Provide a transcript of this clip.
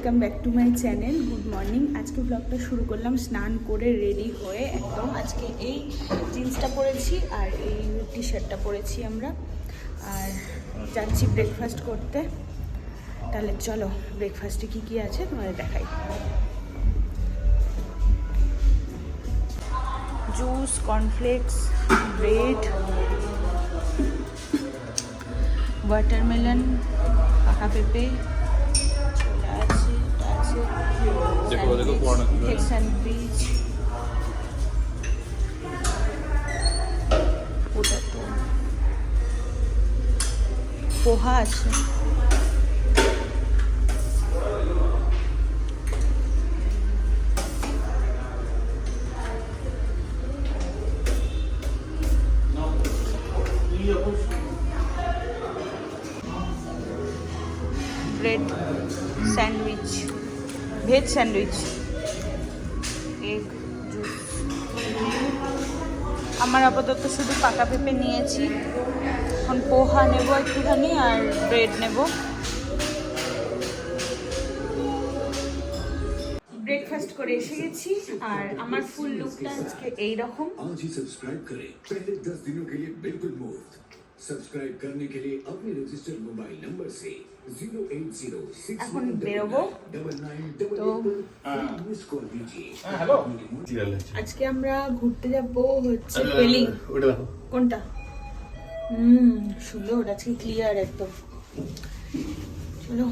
Welcome back to my channel. Good morning. আজকে ব্লগটা শুরু করলাম স্নান করে রেডি হয়ে একদম। আজকে এই জিন্সটা পরেছি আর এই টি শার্টটা পরেছি আমরা, আর যাচ্ছি ব্রেকফাস্ট করতে। তাহলে চলো ব্রেকফাস্টে কী কী আছে তোমাদের দেখাই। জুস, কর্নফ্লেক্স, ব্রেড, ওয়াটারমেলন, পাকা পেঁপে, স্যান্ডউইচ, পোহা আছে, bread sandwich, veg sandwich, egg, juice. আমার আপাতত শুধু পাকা পেঁপে নিয়েছি, এখন পোহা নেব একটুখানি আর ব্রেড নেব। ব্রেকফাস্ট করে এসে গেছি আর আমার ফুল লুকটা আজকে এইরকম। सब्सक्राइब करने के लिए अपने रजिस्टर्ड मोबाइल नंबर से 08066 এখন বেরোবো। তো हेलो আজকে আমরা ঘুরতে যাব হচ্ছে পেলিং। কোনটা? সুন্দর, আজকে ক্লিয়ার একদম। চলো